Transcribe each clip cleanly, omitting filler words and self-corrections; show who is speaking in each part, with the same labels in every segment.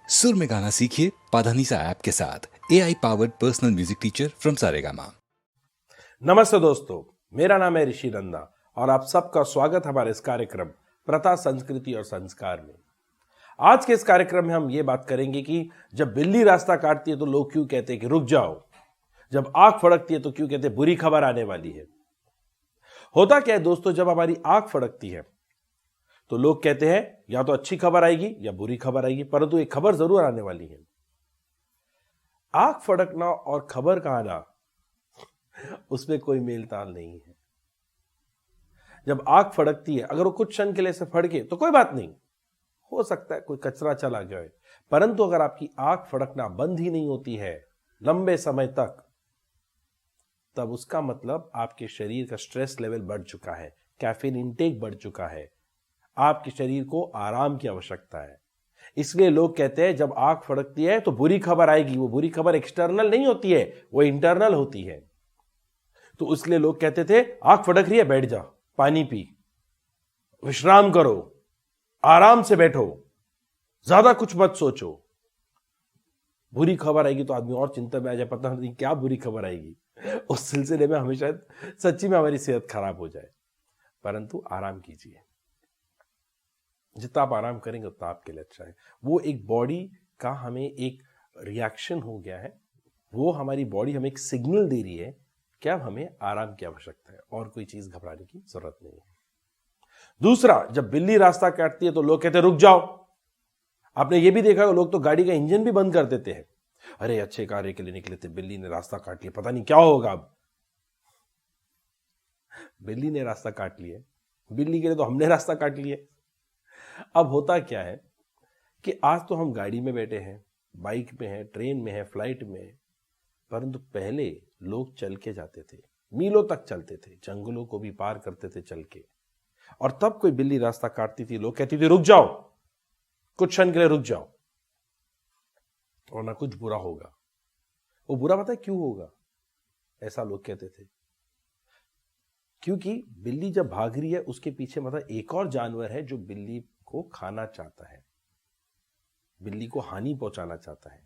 Speaker 1: सुर में गाना सीखिए पाधानीसा ऐप के साथ AI powered personal music teacher from Saregama.
Speaker 2: नमस्ते दोस्तों, मेरा नाम है ऋषि नंदा और आप सबका स्वागत हमारे इस कार्यक्रम प्रथा, संस्कृति और संस्कार में। आज के इस कार्यक्रम में हम ये बात करेंगे कि जब बिल्ली रास्ता काटती है तो लोग क्यों कहते हैं कि रुक जाओ, जब आंख फड़कती है तो क्यों कहते हैं बुरी खबर आने वाली है। होता क्या है दोस्तों, जब हमारी आंख फड़कती है तो लोग कहते हैं या तो अच्छी खबर आएगी या बुरी खबर आएगी, परंतु एक खबर जरूर आने वाली है। आंख फड़कना और खबर का आना, उसमें कोई मेलताल नहीं है। जब आंख फड़कती है, अगर वो कुछ क्षण के लिए से फड़के तो कोई बात नहीं, हो सकता है कोई कचरा चला जाए, परंतु अगर आपकी आंख फड़कना बंद ही नहीं होती है लंबे समय तक, तब उसका मतलब आपके शरीर का स्ट्रेस लेवल बढ़ चुका है, कैफीन इंटेक बढ़ चुका है, आपके शरीर को आराम की आवश्यकता है। इसलिए लोग कहते हैं जब आंख फड़कती है तो बुरी खबर आएगी। वो बुरी खबर एक्सटर्नल नहीं होती है, वो इंटरनल होती है। तो इसलिए लोग कहते थे आंख फड़क रही है, बैठ जा, पानी पी, विश्राम करो, आराम से बैठो, ज्यादा कुछ मत सोचो। बुरी खबर आएगी तो आदमी और चिंता में आ जाए, पता नहीं क्या बुरी खबर आएगी। उस सिलसिले में हमेशा सच्ची में हमारी सेहत खराब हो जाए। परंतु आराम कीजिए, जितना आप आराम करेंगे उतना आपके लिए अच्छा है। वो एक बॉडी का हमें एक रिएक्शन हो गया है, वो हमारी बॉडी हमें एक सिग्नल दे रही है कि अब हमें आराम की आवश्यकता है और कोई चीज घबराने की जरूरत नहीं है। दूसरा, जब बिल्ली रास्ता काटती है तो लोग कहते हैं रुक जाओ। आपने ये भी देखा, लोग तो गाड़ी का इंजन भी बंद कर देते हैं। अरे अच्छे कार्य के लिए निकले थे, बिल्ली ने रास्ता काट लिया, पता नहीं क्या होगा अब। बिल्ली ने रास्ता काट लिया, बिल्ली के लिए तो हमने रास्ता काट लिया। अब होता क्या है कि आज तो हम गाड़ी में बैठे हैं, बाइक में हैं, ट्रेन में हैं, फ्लाइट में हैं, परंतु पहले लोग चल के जाते थे, मीलों तक चलते थे, जंगलों को भी पार करते थे चल के। और तब कोई बिल्ली रास्ता काटती थी, लोग कहती थी रुक जाओ, कुछ क्षण के लिए रुक जाओ, और ना कुछ बुरा होगा। वो बुरा पता है क्यों होगा, ऐसा लोग कहते थे, क्योंकि बिल्ली जब भाग रही है उसके पीछे मतलब एक और जानवर है जो बिल्ली को खाना चाहता है, बिल्ली को हानि पहुंचाना चाहता है,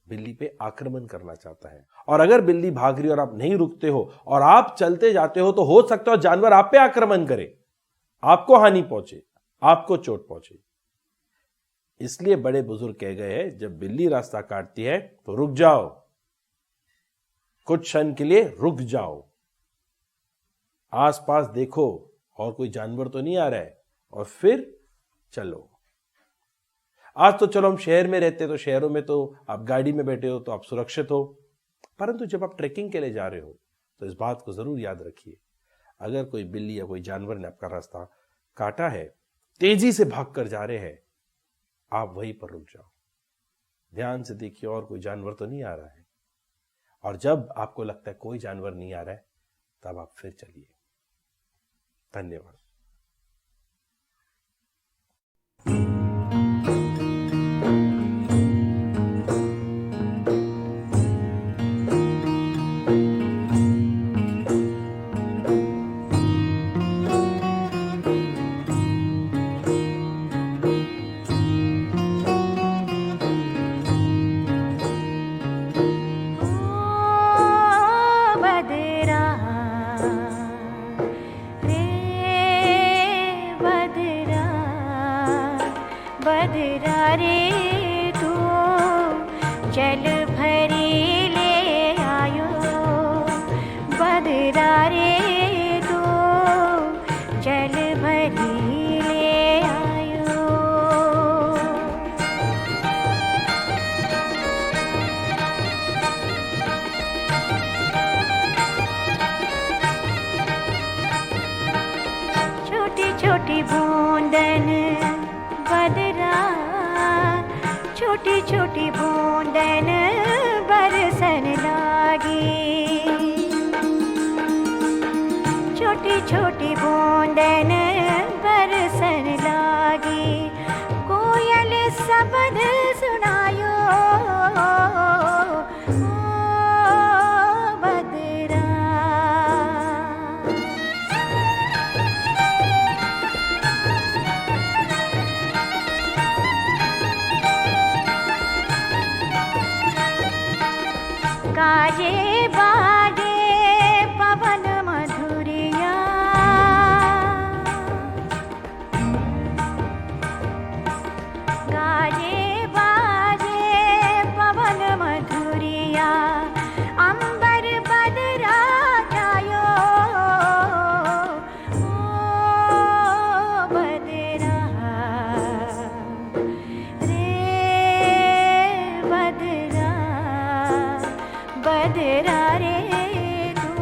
Speaker 2: बिल्ली पे आक्रमण करना चाहता है। और अगर बिल्ली भाग रही है और आप नहीं रुकते हो और आप चलते जाते हो तो हो सकता है जानवर आप पे आक्रमण करे, आपको हानि पहुंचे, आपको चोट पहुंचे। इसलिए बड़े बुजुर्ग कह गए हैं जब बिल्ली रास्ता काटती है तो रुक जाओ, कुछ क्षण के लिए रुक जाओ, आसपास देखो और कोई जानवर तो नहीं आ रहा है, और फिर चलो। आज तो चलो हम शहर में रहते तो शहरों में तो आप गाड़ी में बैठे हो तो आप सुरक्षित हो, परंतु जब आप ट्रैकिंग के लिए जा रहे हो तो इस बात को जरूर याद रखिए, अगर कोई बिल्ली या कोई जानवर ने आपका रास्ता काटा है, तेजी से भागकर जा रहे हैं, आप वहीं पर रुक जाओ, ध्यान से देखिए और कोई जानवर तो नहीं आ रहा है। और जब आपको लगता है कोई जानवर नहीं आ रहा है, तब आप फिर चलिए। धन्यवाद।
Speaker 3: बदरा रे तू जल भरी ले आयो, बदरा रे तू जल भरी ले आयो। छोटी छोटी बूंदन बदरा, छोटी छोटी बूंदन बरसन लागी, छोटी छोटी बूंदन बरसन लागी। कोयल शब्द सुनायो, बदरा। गाजे बाजे पवन मधुरिया गाजे बाजे पवन मधुरिया अंबर बदरा जायो ओ बदरा रे बदरा बदरा रे तू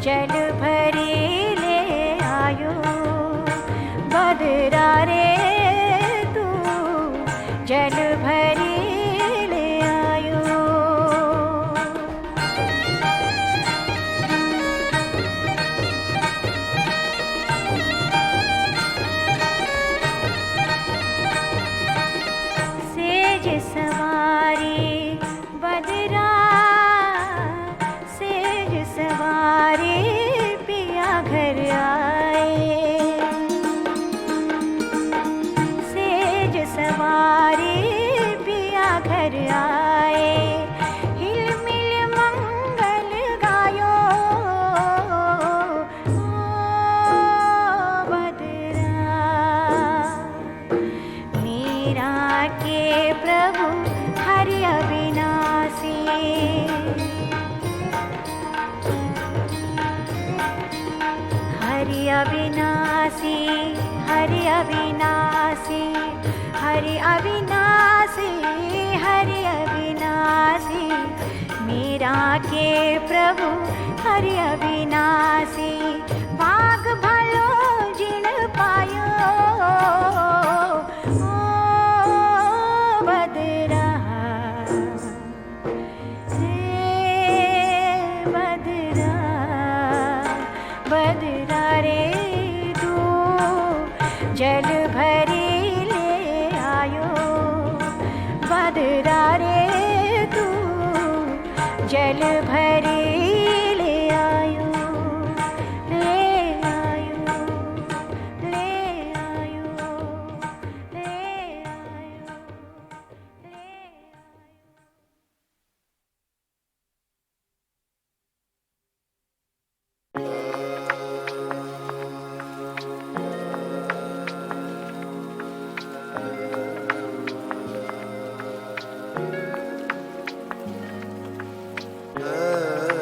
Speaker 3: जल भरी ले आयो बदरा रे तू जल भरी ले आयो सेज सवारी बदरा सेज सवारी पिया घर आए सेज सवारी पिया घर आए हिलमिल मंगल गायो ओ बदरा मीरा के प्रभु हरि अविनाशी हरि अविनाशी हरि अविनाशी हरि अविनाशी हरि अविनाशी मीरा के प्रभु हरि अविनाशी भाग भलो जिन पायो ओ बदरा रे बदरा बदरा रे तू जल भरी ले आयो बदरा रे तू जल भरी ले आयो ले आयो ले आयो ले आयो ले आयो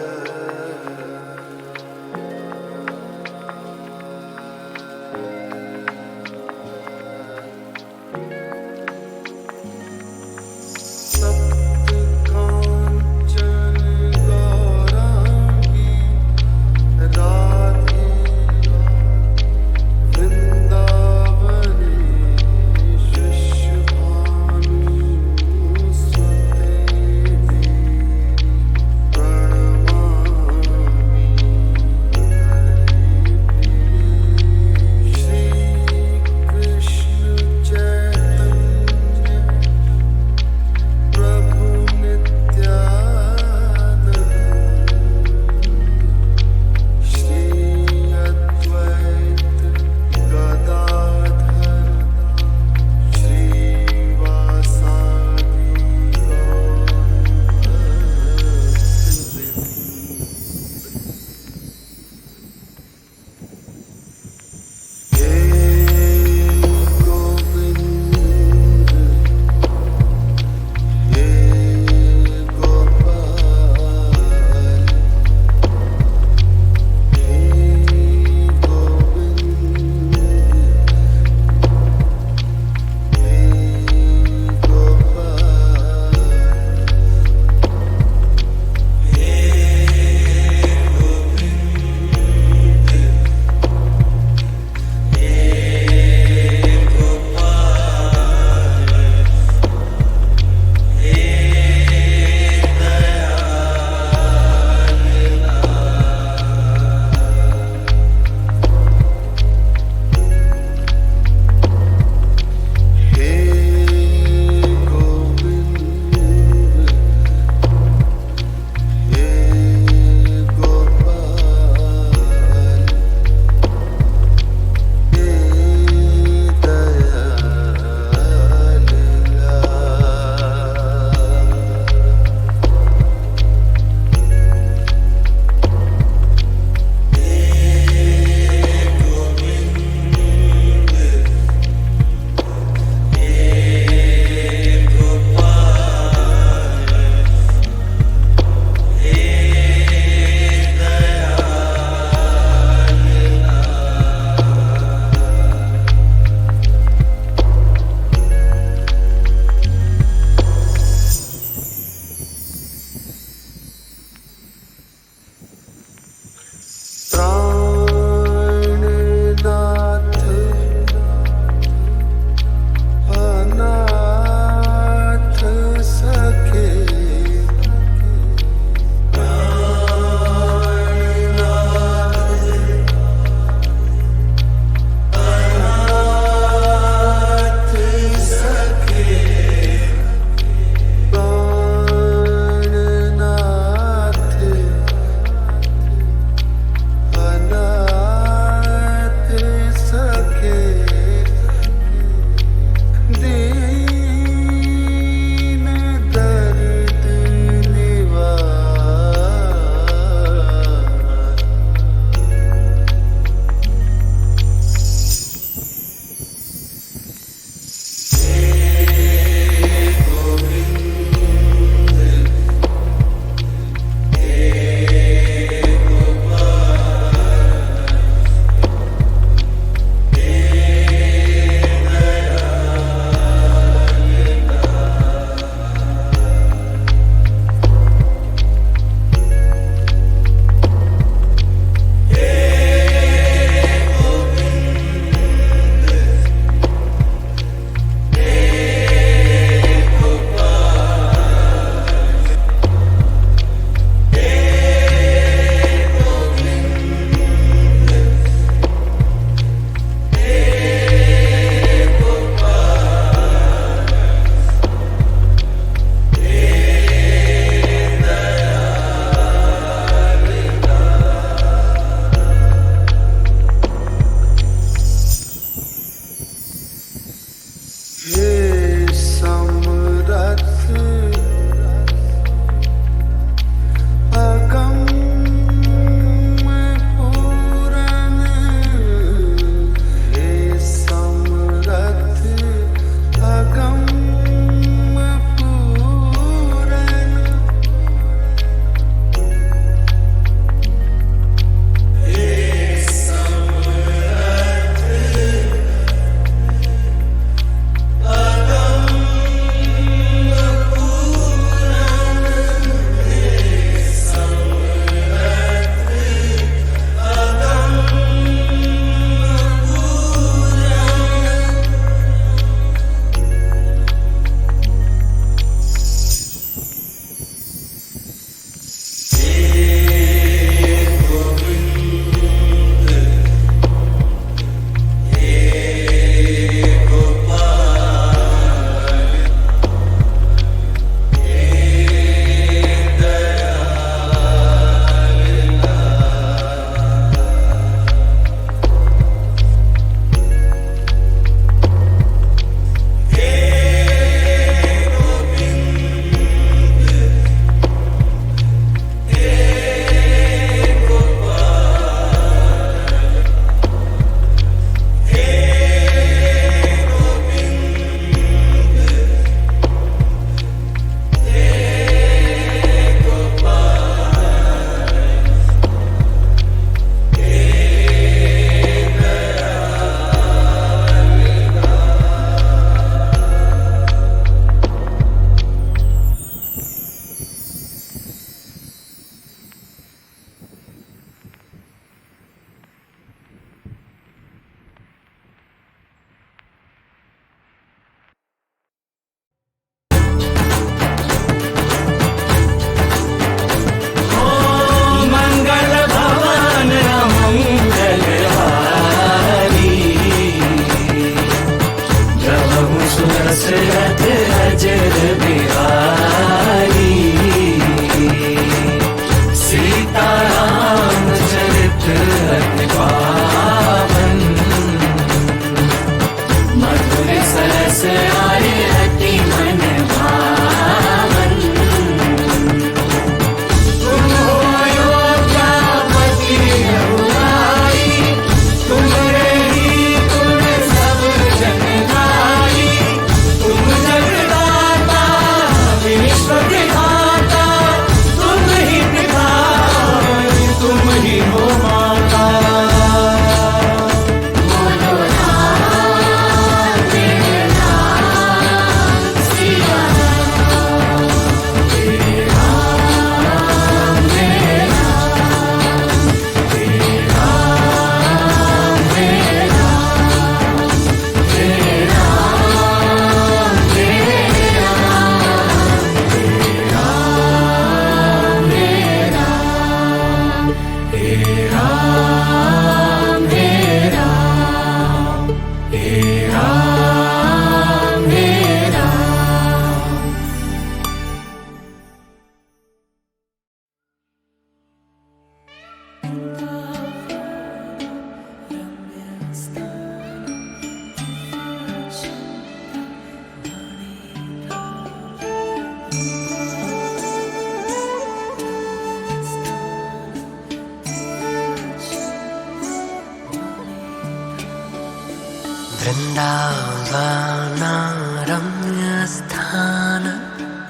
Speaker 4: वृन्दावनारम्यस्थान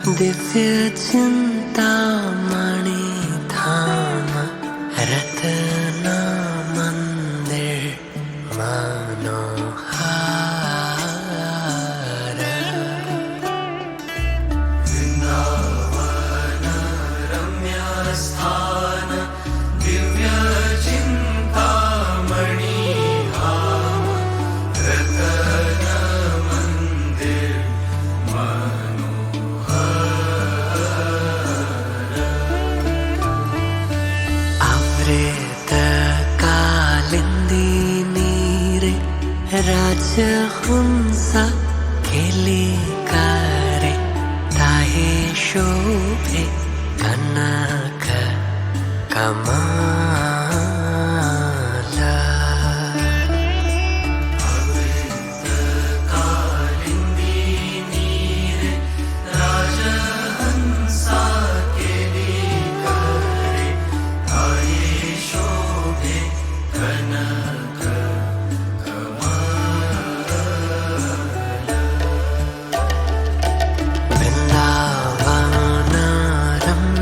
Speaker 4: दिव्यचिन्तामणि धाम रत्नमन्दिर मनोहार वृन्दावनारम्यस्थान दिव्यचिन्तामणि धाम रत्नमन्दिर अमृतकालिन्दिनीरे राजहंस केलिकारे ताहे शोभे कनक कमला अमृतकालिन्दिनीरे राजहंस केलिकारे ताहे शोभे कनक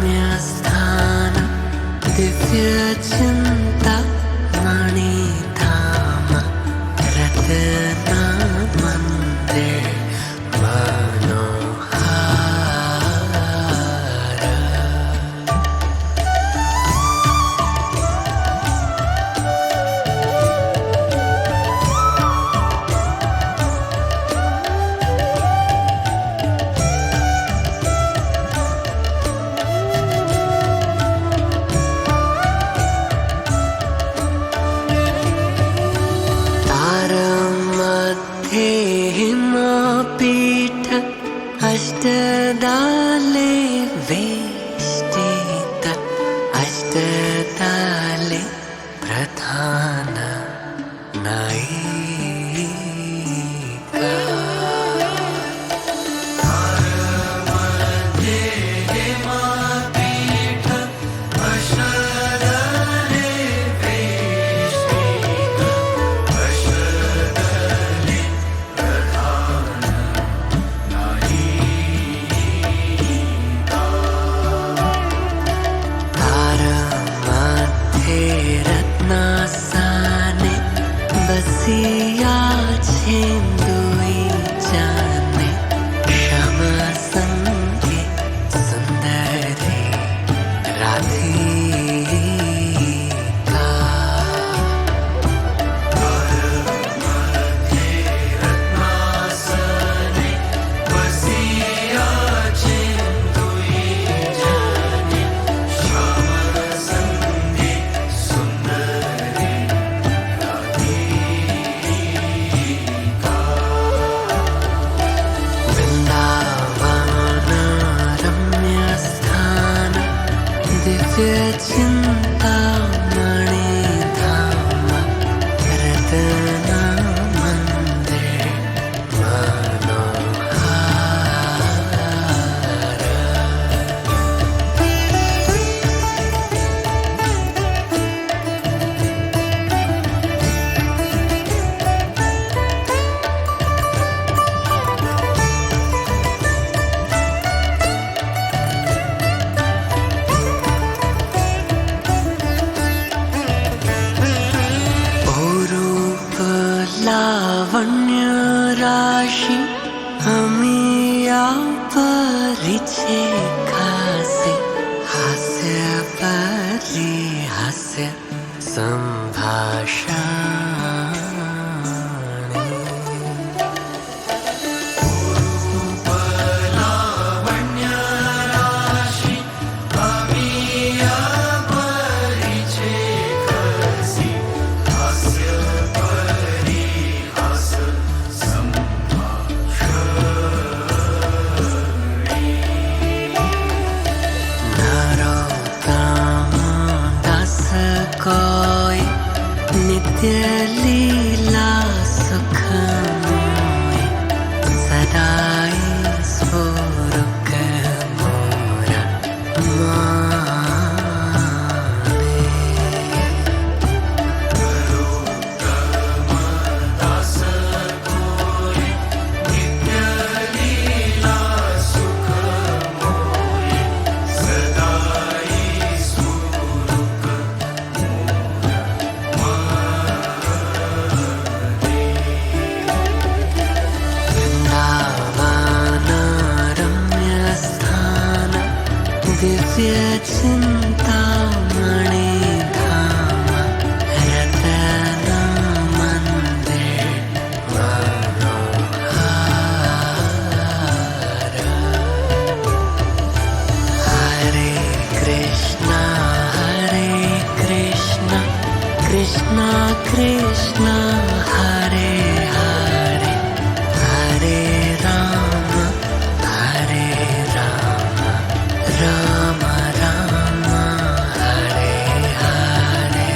Speaker 4: वृन्दावनारम्यस्थान दिव्यचिन्तामणि धाम रत्नमन्दिर मनोहार तारमध्ये हिमपीठ अष्टदाले वेष्टित अष्टदाले प्रधान नायिका तारमध्ये हिमपीठ अष्टदाले वेष्टित अष्टदाले प्रधान नायिका तारमध्ये रत्नासाने बसिया छेन्दुई जाने श्यामसंगे सुंदरी राधिका तारमध्ये रत्नासाने बसिया छेन्दुई जाने श्यामसंगे सुंदरी राधिका वृन्दावनारम्यस्थान दिव्यचिन्तामणि धाम रत्नमन्दिर मनोहार रूप लावण्य राशि हमिया परिचे खासे हास्य परिहास्य संभाषण रूप लावण्य राशि हमिया परिचे खासे हास्य परिहास नरोत्तम दास कोय नित्य
Speaker 5: दिव्य चिंतामणि धाम रतन मंदिर मनोहार हरे कृष्णा कृष्णा कृष्णा हरे हरे हरे राम राम राम हरे हरे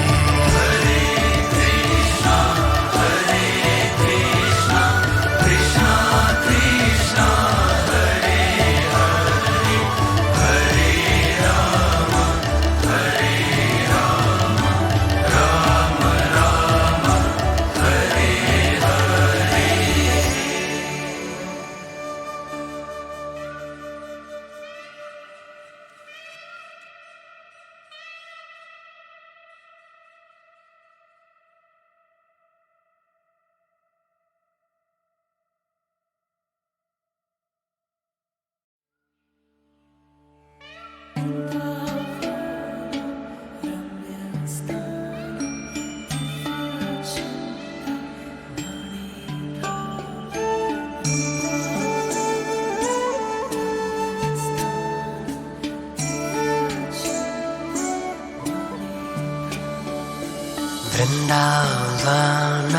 Speaker 5: वृंदावन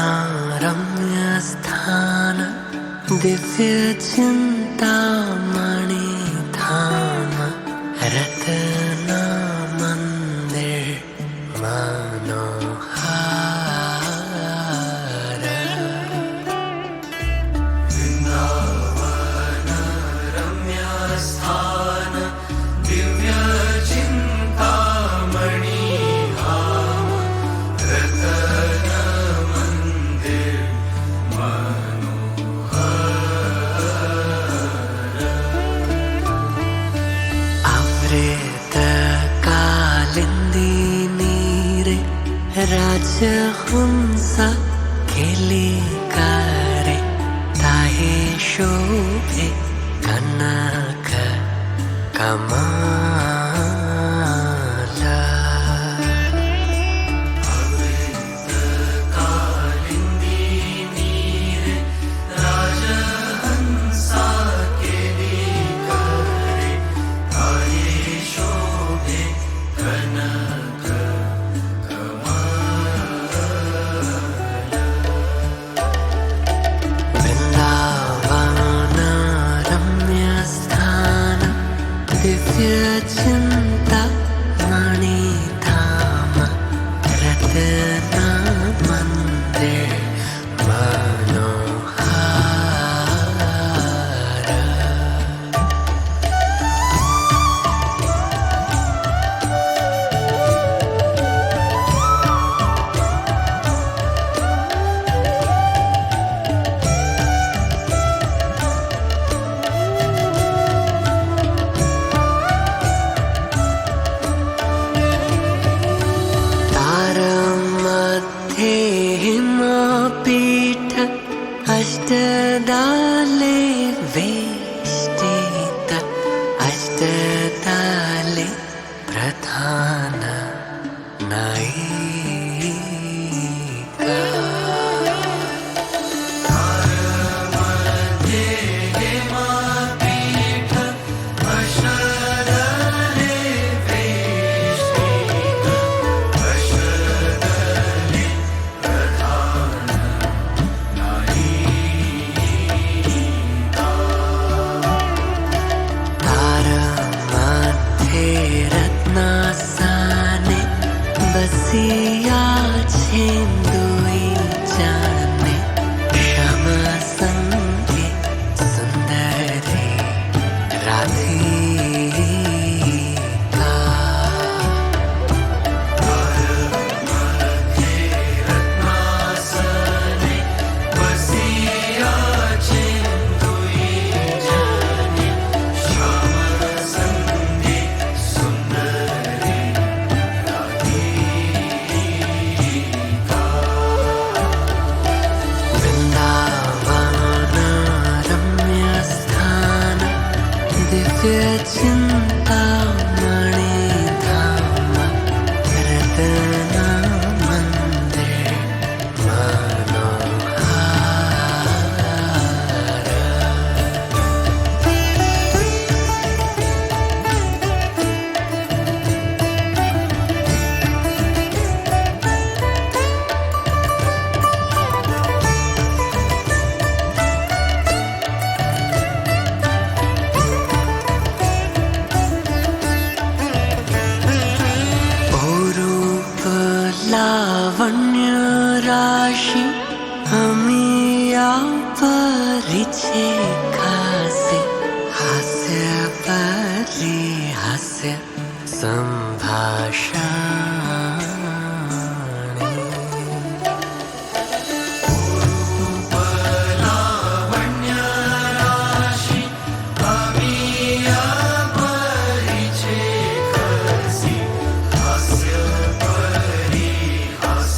Speaker 5: रम्य स्थान दिव्य चिंतामणि धाम रत्न मंदिर मनोहार वृंदावन रम्य स्थान दिव्य चिंतामणि धाम रतन मंदिर अमृत कालिंदी नीरे राजहंस खेली करे ताहे शोभे कनक कमाला वृंदावन रम्य स्थान दिव्य चिंतामणि धाम रत्न मंदिर मनोहार तारमध्ये हिमपीठ अष्टदाले वेष्टित अष्टदाले प्रधान नायिका रत्नासाने बसिया छेंदुई जाने श्याम संगे सुंदरी राधिका रत्नासाने बसिया छेंदुई जाने श्याम संगे सुंदरी दिव्य चिंतामणि परिचय खासे हास्य परिहास्य संभाषणे रूपलावण्यराशि अमीय परिचय खासे हास्य परिहास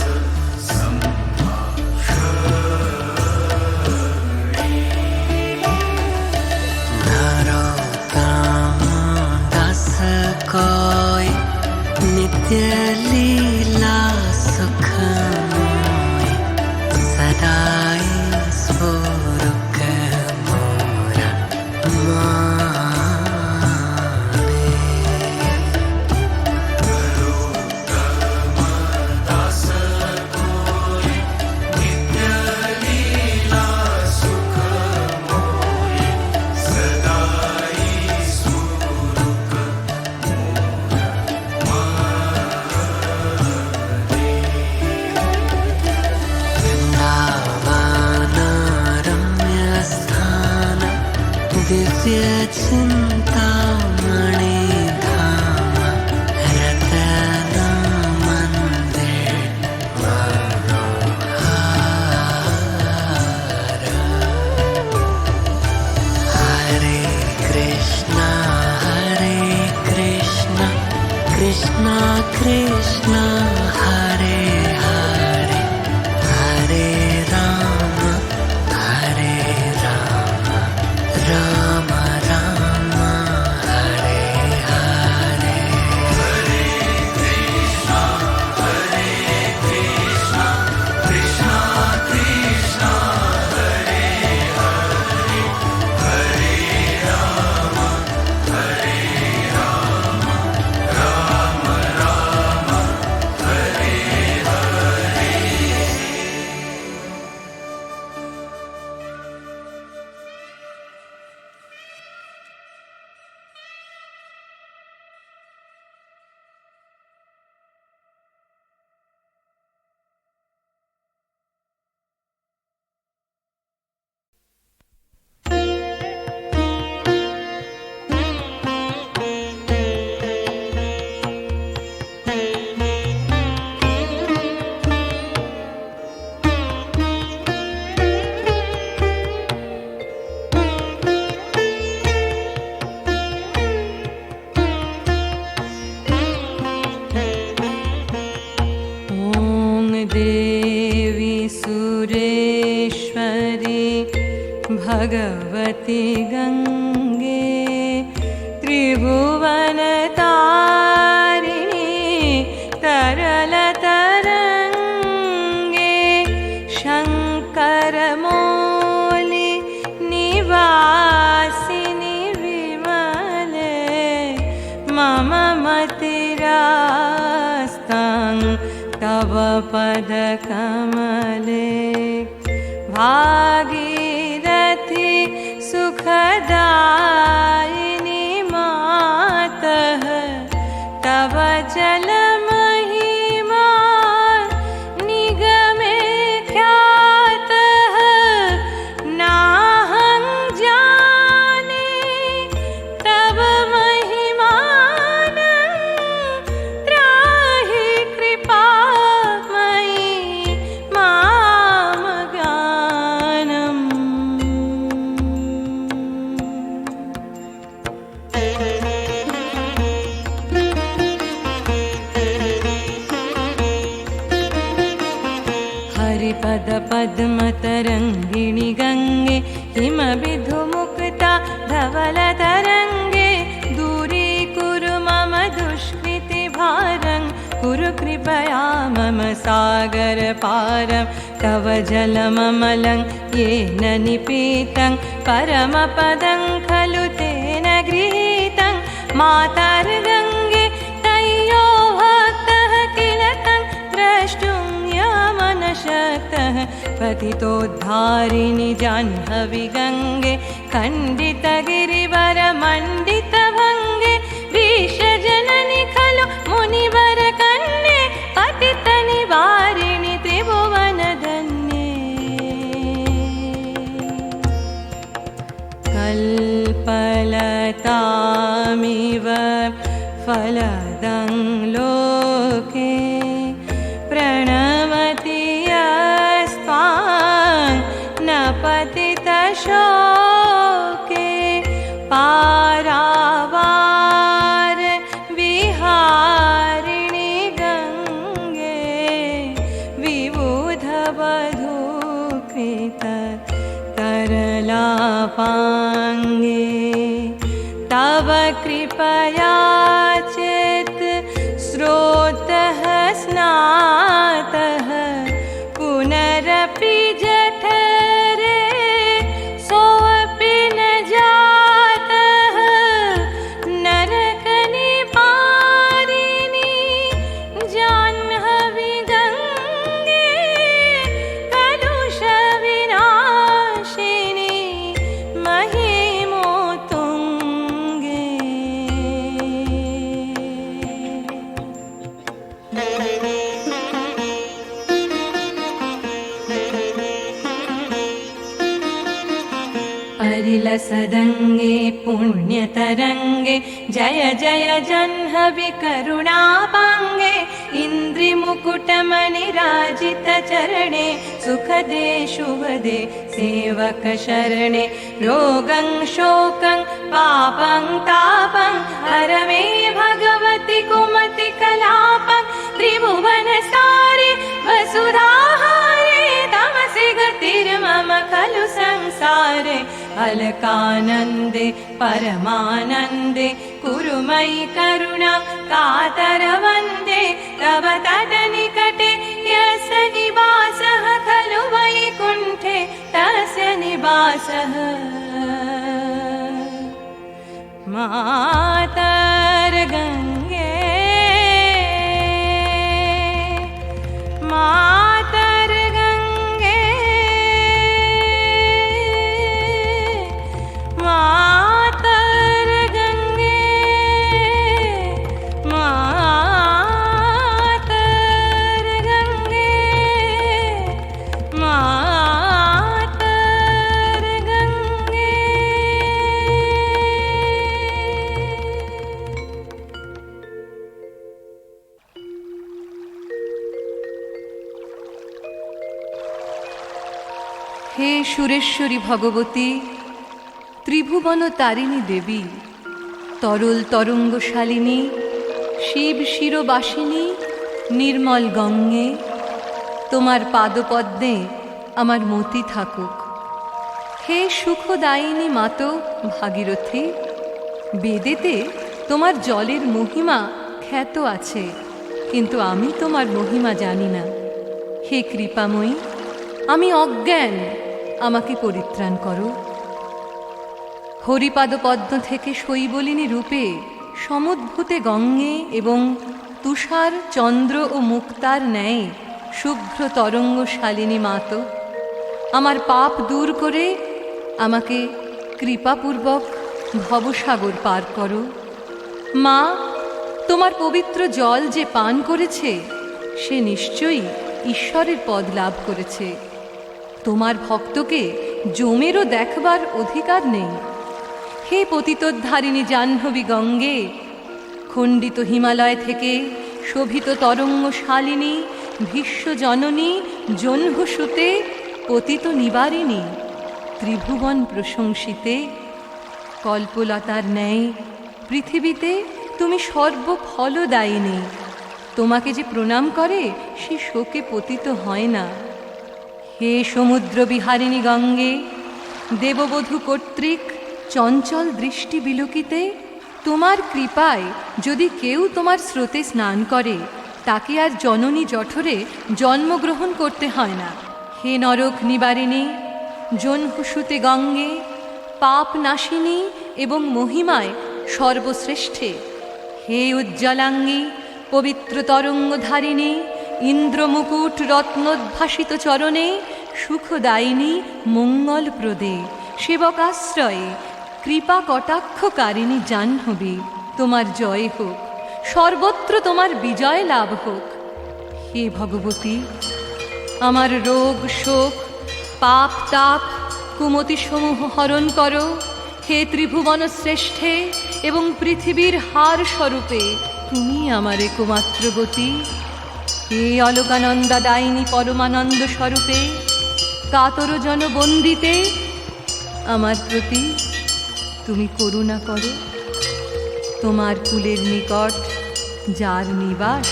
Speaker 5: कोई नित्य लीला सुखमय सदाई स्फुरुक मोरा माने दास कोई नित्य लीला सुखमय सदाई स्फुरुक दिव्य चिंतामणि धाम रतन मंदिर मनोहार हरे कृष्णा कृष्ण कृष्ण हरे हरे हरे राम राम राम हरे हरे हरे कृष्णा कृष्णा कृष्णा हरे हरे हरे राम राम राम हरे हरे।
Speaker 6: देवी सुरेश्वरी भगवती गंगे त्रिभुवनतारिणी तरल तरंगे शंकरमौली निवासिनी विमले मम मतिरास्तं तव पदकमले भागीरथी सुखदायिनी मातः तव जलमहिमा निगमे ख्यातः नाहं जाने तव महिमानं त्राहि कृपामयि मामगानम्। हरिपद पद्मतरङ्गिणि गङ्गे हिमविधुमुक्ता धवलतरङ्गे दूरीकुरु मम दुष्कृतिभारं कुरु कृपया मम सागरपारं तव जलममलं येन निपीतं परमपदं खलु तेन गृहीतं मातर्गङ्गे तय्यो भक्तः किल तं द्रष्टुं यमनशक्तः पतितोद्धारिणि जाह्नवी गङ्गे खण्डितगिरिवरमण्डितभङ्गे विषजननि खलु मुनिवरकन्ये पतितनिवारिणि त्रिभुवनधन्ये। लतामिव फलदं लोके प्रणमति यस्त्वां न पतितशोके पारावार विहारिणि गङ्गे विबुधवधूकृत तरलापाङ्गे तव कृपया चित् स्रोतः स्नातः पुनरपि जठरे सोऽपि न जातः नरकनिवारिणि जाह्नवी गङ्गे कलुषविनाशिनि महिमोत्तुङ्गे। परिलसदङ्गे पुण्यतरङ्गे जय जय जह्नवि करुणापाङ्गे इन्द्रिमुकुटमणिराजितचरणे सुखदे शुभदे सेवकशरणे रोगं शोकं पापं तापं हर मे भगवति कुमति कलापं त्रिभुवनसारे वसुधाहारे तमसि गतिर्मम खलु संसारे अलकानन्दे परमानन्दे कुरु मयि करुणा कातर वन्दे तव तटनिकटे यस्य निवासः खलु वैकुण्ठे तस्य निवासः मातर्गङ्गे मातर्गङ्गे मातर्गङ्गे मातर्गङ्गे হে সুরেশ্বরী ভগবতী, ত্রিভুবন তারিণী দেবী, তরল তরঙ্গশালিনী, শিব শিরবাসিনী, নির্মল গঙ্গে, তোমার পাদপদ্মে আমার মতি থাকুক। হে সুখদায়িনী মাতো ভাগীরথী, বেদেতে তোমার জলের মহিমা খ্যাত আছে, কিন্তু আমি তোমার মহিমা জানি না। হে কৃপাময়ী, আমি অজ্ঞান, আমাকে পরিত্রাণ করো। হরিপাদ পদ্ম থেকে শৈবলিনী রূপে সমুদ্ভূতে গঙ্গে এবং তুষার চন্দ্র ও মুক্তার ন্যায় শুভ্র তরঙ্গশালিনী মাতো, আমার পাপ দূর করে আমাকে কৃপাপূর্বক ভবসাগর পার করো। মা, তোমার পবিত্র জল যে পান করেছে সে নিশ্চয়ই ঈশ্বরের পদ লাভ করেছে। তোমার ভক্তকে জমেরও দেখবার অধিকার নেই। হে পতিতোদ্ধারিণী জাহ্নবী গঙ্গে, খণ্ডিত হিমালয় থেকে শোভিত তরঙ্গশালিনী, ভীষ্মজননী, জহ্নসুতে, পতিত নিবারিণী, ত্রিভুবন প্রশংসিতে, কল্পলতার ন্যায় পৃথিবীতে তুমি সর্বফলদায়িনী। তোমাকে যে প্রণাম করে সে শোকে পতিত হয় না। হে সমুদ্র বিহারিণী গঙ্গে, দেববধূ কর্তৃক চঞ্চল দৃষ্টি বিলোকিতে, তোমার কৃপায় যদি কেউ তোমার স্রোতে স্নান করে তাকে আর জননী জঠরে জন্মগ্রহণ করতে হয় না। হে নরক নিবারিণী, জহ্নসুতে গঙ্গে, পাপ নাশিনী এবং মহিমায় সর্বশ্রেষ্ঠে, হে উজ্জ্বলাঙ্গী, পবিত্র তরঙ্গধারিণী, ইন্দ্রমুকুট রত্নোদ্ভাসিত চরণে, সুখদায়িনী, মঙ্গলপ্রদে, সেবকাশ্রয়ে, কৃপা কটাক্ষকারিণী জাহ্নবী, তোমার জয় হোক, সর্বত্র তোমার বিজয় লাভ হোক। হে ভগবতী, আমার রোগ শোক পাপ তাপ কুমতি সমূহ হরণ করো হে ত্রিভুবন শ্রেষ্ঠে এবং পৃথিবীর হার স্বরূপে তুমি আমার একমাত্র গতি। হে অলোকানন্দা দায়িনী পরমানন্দ স্বরূপে কাতর জন বন্দিতে আমার প্রতি তুমি করুণা করো। তোমার কুলের নিকট যার নিবাস,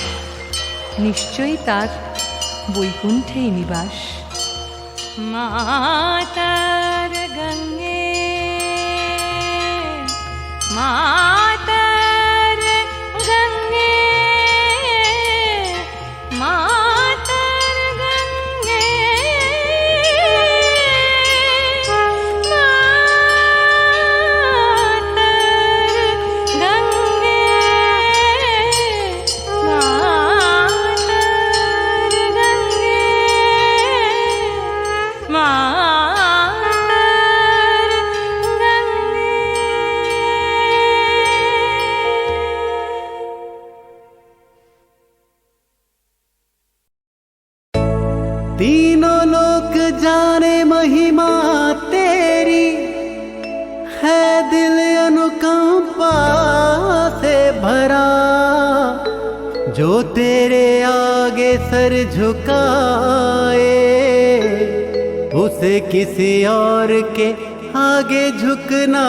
Speaker 6: নিশ্চয়ই তার বৈকুণ্ঠেই নিবাস। মাতার গঙ্গে মাতার গঙ্গে মাতার গঙ্গে
Speaker 5: तीनों लोक जाने महिमा तेरी, है दिल अनुकंपा से भरा। जो तेरे आगे सर झुकाए, उसे किसी और के आगे झुकना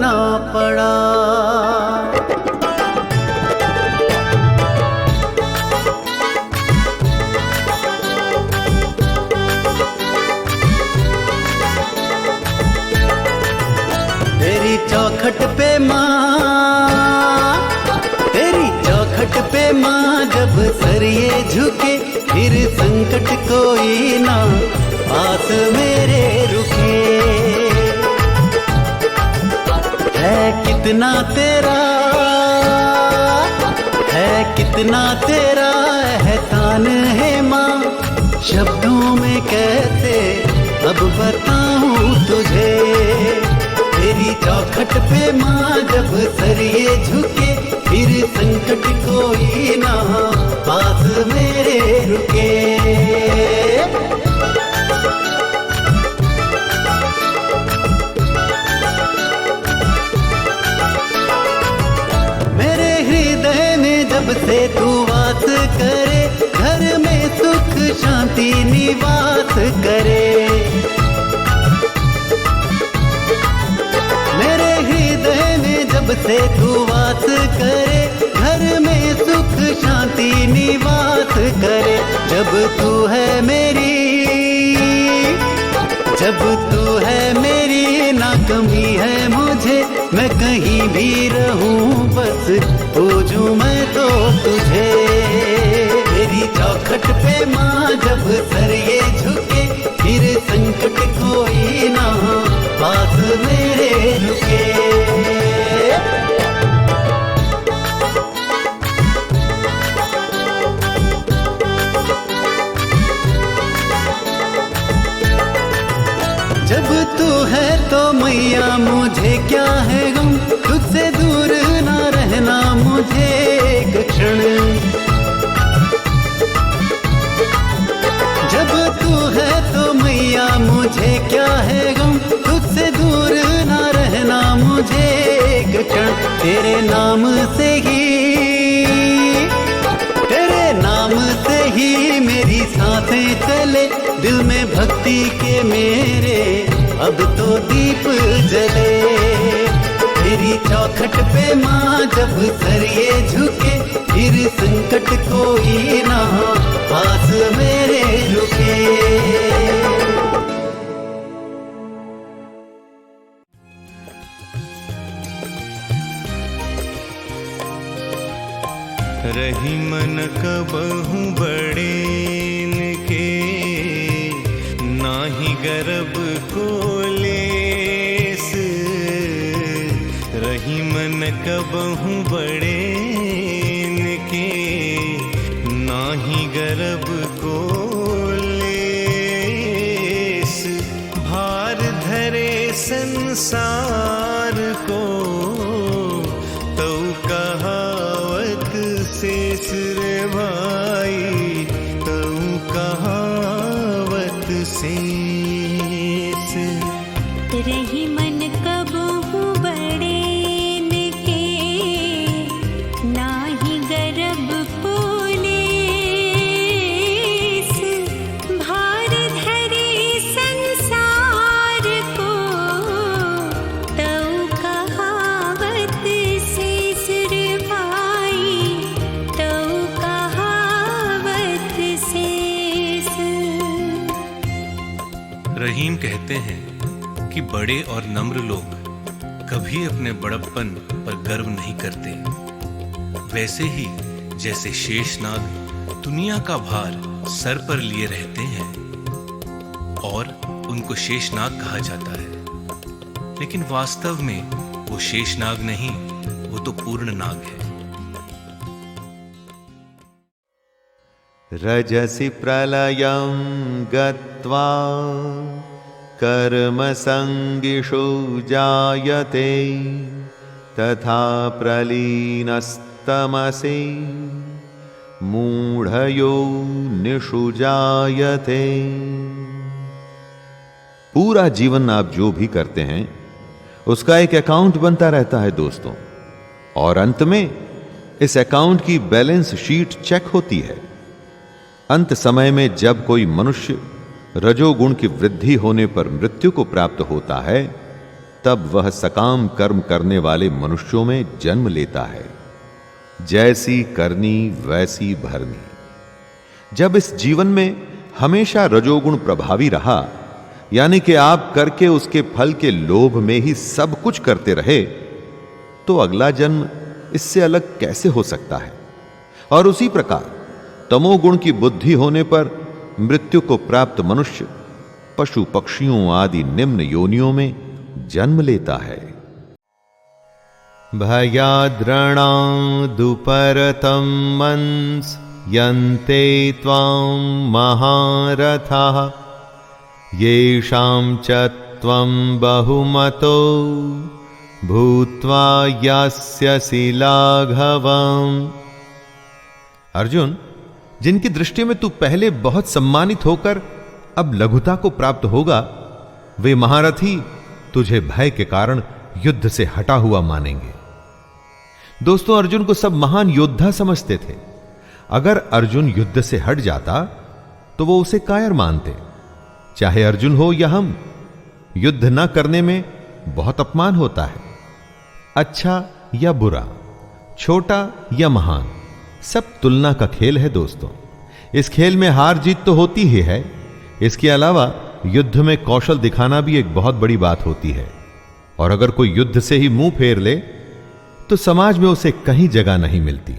Speaker 5: ना पड़ा। तेरी चौखट पे माँ, तेरी चौखट पे माँ जब सर ये झुके, फिर संकट कोई ना पास मेरे रुके। है कितना तेरा, है कितना तेरा एहसान है माँ, शब्दों में कैसे अब बताऊं तुझे। तेरी चौखट पे माँ जब सर ये झुके, फिर संकट कोई ना पास मेरे रुके। मेरे हृदय में जब से तू वास करे, घर में सुख शांति निवास करे। मेरे हृदय में जब से तू वास करे, घर में सुख शांति निवास करे। जब तू है मेरी, जब तू है मेरी, ना कमी है मुझे, मैं कहीं भी रहूं बस पूजूं मैं तो तुझे। तेरी चौखट पे माँ जब सर ये झुके, फिर संकट कोई ना पास मेरे रुके। जब तू है तो मैया मुझे क्या है गम, तुझसे दूर ना रहना मुझे एक क्षण। जब तू है तो मैया मुझे क्या है गम, तुझसे दूर ना रहना मुझे एक क्षण। तेरे नाम से ही, तेरे नाम से ही मेरी सांसें चले, दिल में भक्ति के मेरे अब तो दीप जले। तेरी चौखट पे माँ जब सर ये झुके, फिर संकट कोई ना पास मेरे रुके।
Speaker 7: रही मन कबहू बड़ेन के, नाही गर्भ को लेस। रही मन कबहू बड़ेन के, नाही गर्भ को लेस। भार धरे संसार को, तो कहावत शेष रे भाई, तो कहावत शेष।
Speaker 3: रही मन कब
Speaker 7: बड़े और नम्र लोग कभी अपने बड़प्पन पर गर्व नहीं करते। वैसे ही जैसे शेषनाग दुनिया का भार सर पर लिए रहते हैं और उनको शेषनाग कहा जाता है, लेकिन वास्तव में वो शेषनाग नहीं, वो तो पूर्ण नाग है।
Speaker 8: रजसि प्रलयं गत्वा कर्मसङ्गिषु जायते तथा प्रलीनस्तमसि मूढयो निषु जायते।
Speaker 9: पूरा जीवन आप जो भी करते हैं उसका एक अकाउंट बनता रहता है दोस्तों, और अंत में इस अकाउंट की बैलेंस शीट चेक होती है। अंत समय में जब कोई मनुष्य रजोगुण की वृद्धि होने पर मृत्यु को प्राप्त होता है, तब वह सकाम कर्म करने वाले मनुष्यों में जन्म लेता है। जैसी करनी वैसी भरनी। जब इस जीवन में हमेशा रजोगुण प्रभावी रहा, यानी कि आप करके उसके फल के लोभ में ही सब कुछ करते रहे, तो अगला जन्म इससे अलग कैसे हो सकता है। और उसी प्रकार तमोगुण की बुद्धि होने पर मृत्यु को प्राप्त मनुष्य पशु पक्षियों आदि निम्न योनियों में जन्म लेता है।
Speaker 8: भयाद्रणादुपरतं मंस यन्ते त्वां महारथाः येषां च त्वं बहुमतो भूत्वा यास्यसि लाघवम्।
Speaker 9: अर्जुन, जिनकी दृष्टि में तू पहले बहुत सम्मानित होकर अब लघुता को प्राप्त होगा, वे महारथी तुझे भय के कारण युद्ध से हटा हुआ मानेंगे। दोस्तों, अर्जुन को सब महान योद्धा समझते थे। अगर अर्जुन युद्ध से हट जाता तो वो उसे कायर मानते। चाहे अर्जुन हो या हम, युद्ध न करने में बहुत अपमान होता है। अच्छा या बुरा, छोटा या महान, सब तुलना का खेल है दोस्तों। इस खेल में हार जीत तो होती ही है, इसके अलावा युद्ध में कौशल दिखाना भी एक बहुत बड़ी बात होती है। और अगर कोई युद्ध से ही मुंह फेर ले तो समाज में उसे कहीं जगह नहीं मिलती।